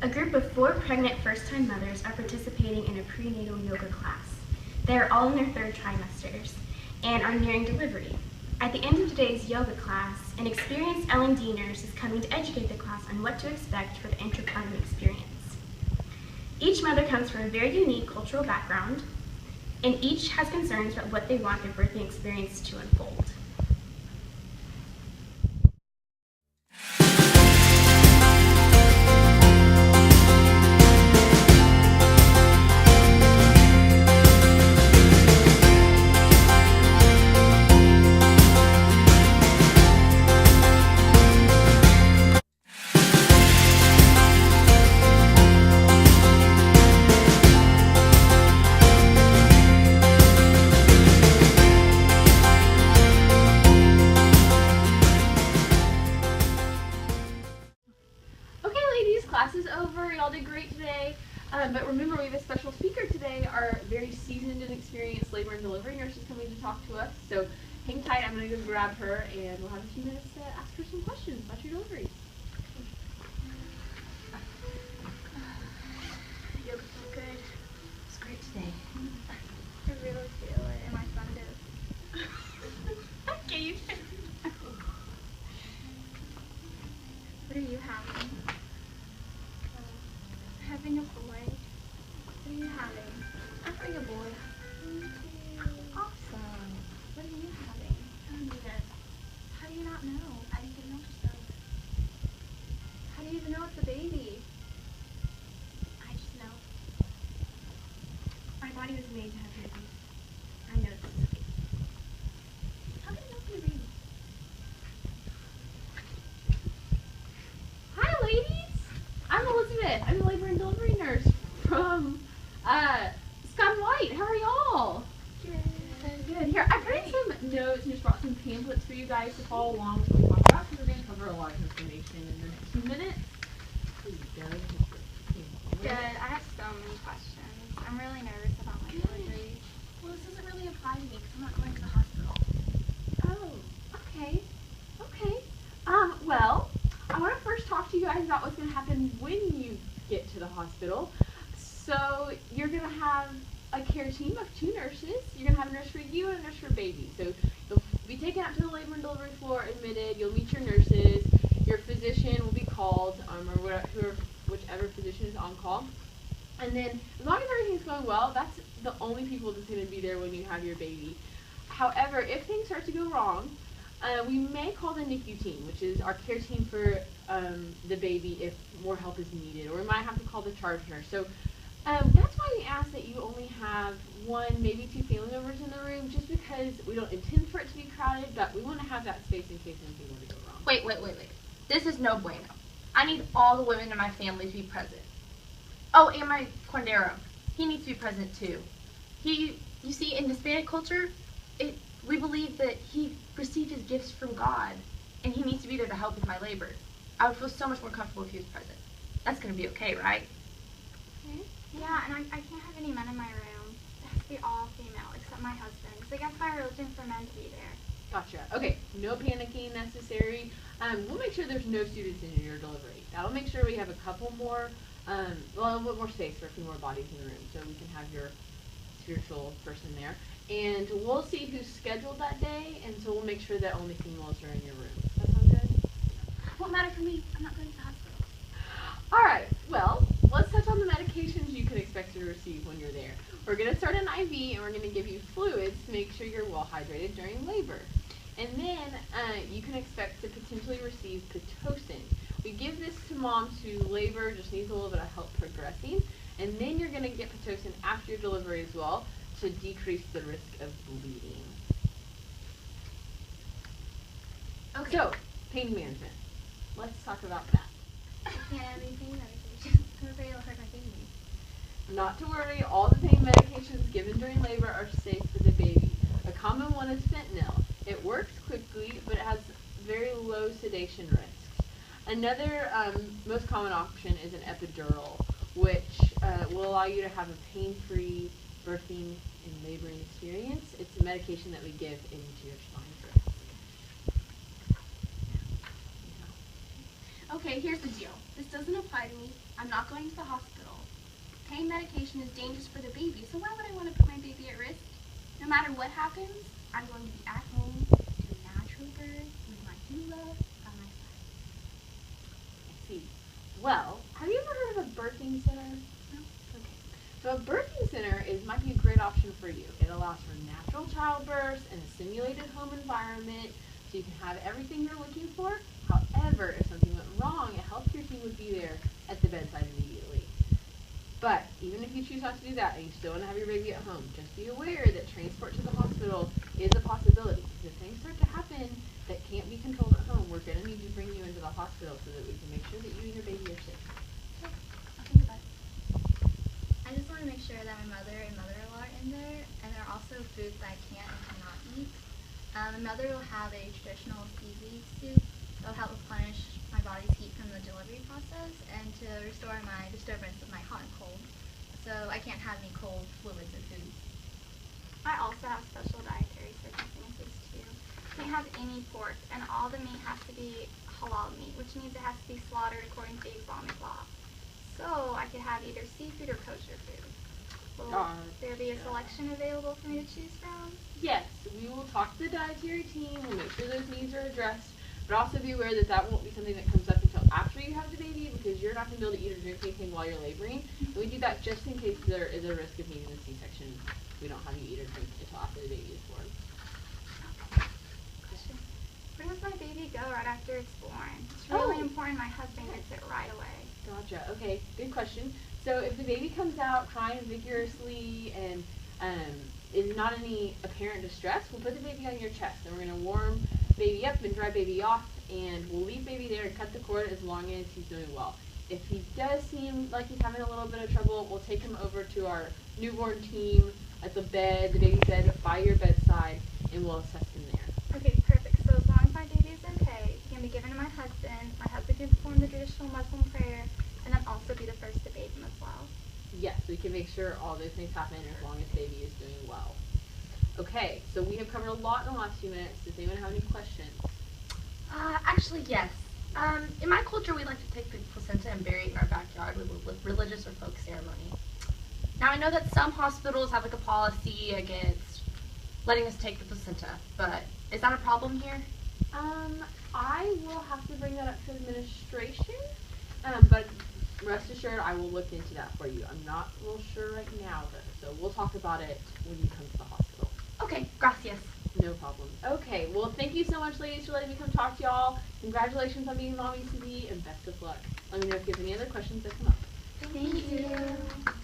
A group of 4 pregnant first-time mothers are participating in a prenatal yoga class. They are all in their 3rd trimesters and are nearing delivery. At the end of today's yoga class, an experienced L&D nurse is coming to educate the class on what to expect for the intrapregnant experience. Each mother comes from a very unique cultural background, and each has concerns about what they want their birthing experience to unfold. Class is over. Y'all did great today. But remember, we have a special speaker today, our very seasoned and experienced labor and delivery nurse is coming to talk to us. So hang tight. I'm going to go grab her, and we'll have a few minutes to ask her some questions about your deliveries. Yoga felt good. It's great today. I really feel it in my thunder. Okay, you can. What are you having? Having a boy. What are you having? I'm having a boy. Awesome. What are you having? I don't do that. How do you not know? I didn't get an ultrasound. How do you even know it's a baby? I just know. My body was made to have babies. I know this is a baby. How can it not be a baby? Hi, ladies. I'm Elizabeth. I'm the labor and delivery nurse from Scott and White. How are y'all? Good. Here, I printed some notes and just brought some pamphlets for you guys to follow along with what we talk about, because we're going to cover a lot of information in the next 2 minutes. Here you go. Good. I have so many questions. I'm really nervous about my delivery. Well, this doesn't really apply to me because I'm not going to the hospital. Oh, okay. Okay. Well, I want to first talk to you guys about what's going to happen when you get to the hospital. So you're going to have a care team of 2 nurses. You're going to have a nurse for you and a nurse for baby. So you'll be taken out to the labor and delivery floor, admitted. You'll meet your nurses. Your physician will be called, or whichever physician is on call. And then as long as everything's going well, that's the only people that's going to be there when you have your baby. However, if things start to go wrong, we may call the NICU team, which is our care team for the baby if more help is needed, or we might have to call the charge nurse. So that's why we ask that you only have 1, maybe 2 family members in the room, just because we don't intend for it to be crowded, but we want to have that space in case anything were to go wrong. Wait. This is no bueno. I need all the women in my family to be present. Oh, and my Corndero. He needs to be present too. You see, in Hispanic culture, we believe that he received his gifts from God, and he needs to be there to help with my labor. I would feel so much more comfortable if he was present. That's going to be okay, right? Okay. Yeah, and I can't have any men in my room. It has to be all female, except my husband. It's against my religion for men to be there. Gotcha. Okay, no panicking necessary. We'll make sure there's no students in your delivery. That'll make sure we have a couple more, a little bit more space for a few more bodies in the room, so we can have your spiritual person there. And we'll see who's scheduled that day, and so we'll make sure that only females are in your room. That sound good? Won't matter for me. I'm not going to the hospital. All right. Well, let's touch on the medications you can expect to receive when you're there. We're going to start an IV, and we're going to give you fluids to make sure you're well hydrated during labor. And then you can expect to potentially receive Pitocin. We give this to moms who labor, just needs a little bit of help progressing. And then you're going to get Pitocin after your delivery as well to decrease the risk of bleeding. Okay. So, pain management. Let's talk about that. I can't have any pain medication. I'm afraid it'll hurt my baby. Not to worry, all the pain medications given during labor are safe for the baby. A common one is fentanyl. It works quickly, but it has very low sedation risks. Another most common option is an epidural, which will allow you to have a pain-free birthing and laboring experience. It's a medication that we give into your spine. Okay, here's the deal. This doesn't apply to me. I'm not going to the hospital. Pain medication is dangerous for the baby, so why would I want to put my baby at risk? No matter what happens, I'm going to be at home, doing natural birth, with my doula by my side. I see. Well, have you ever heard of a birthing center? No? Okay. So a birthing center might be a great option for you. It allows for natural childbirth in a simulated home environment, so you can have everything you're looking for. However, if something went wrong, a healthcare team would be there at the bedside immediately. But even if you choose not to do that and you still want to have your baby at home, just be aware that transport to the hospital is a possibility. If things start to happen that can't be controlled at home, we're going to need to bring you into the hospital so that we can make sure that you and your baby are safe. Okay, I'll think about it. I just want to make sure that my mother and mother-in-law are in there, and there are also foods that I can't and cannot eat. My mother will have a traditional seaweed soup that will help replenish my body's heat from the delivery process and to restore my disturbance of my hot and cold. So I can't have any cold fluids or foods. I also have special dietary circumstances too. Can't have any pork, and all the meat has to be halal meat, which means it has to be slaughtered according to Islamic law. So I could have either seafood or kosher food. Will there be a selection available for me to choose from? Yes, we will talk to the dietary team. We'll make sure those needs are addressed. But also be aware that that won't be something that comes up until after you have the baby, because you're not going to be able to eat or drink anything while you're laboring. And we do that just in case there is a risk of needing a C-section. We don't have you eat or drink until after the baby is born. Question. Where does my baby go right after it's born? It's really important my husband gets it right away. Gotcha. Okay, good question. So if the baby comes out crying vigorously and is not any apparent distress, we'll put the baby on your chest and we're going to warm baby up and dry baby off, and we'll leave baby there and cut the cord as long as he's doing well. If he does seem like he's having a little bit of trouble, we'll take him over to our newborn team at the baby's bed by your bedside, and we'll assess him there. Okay, perfect. So as long as my baby is okay, he can be given to my husband. My husband can perform the traditional Muslim prayer, and then also be the first to bathe him as well. Yes, we can make sure all those things happen as long as baby is doing well. Okay, so we have covered a lot in the last few minutes. Does anyone have any questions? Actually, yes. In my culture, we like to take the placenta and bury it in our backyard with a religious or folk ceremony. Now, I know that some hospitals have like a policy against letting us take the placenta, but is that a problem here? I will have to bring that up to administration, but rest assured I will look into that for you. I'm not real sure right now, though, so we'll talk about it when you come to the hospital. Okay, gracias. No problem. Okay, well, thank you so much, ladies, for letting me come talk to y'all. Congratulations on being mommies to be, and best of luck. Let me know if you have any other questions that come up. Thank you.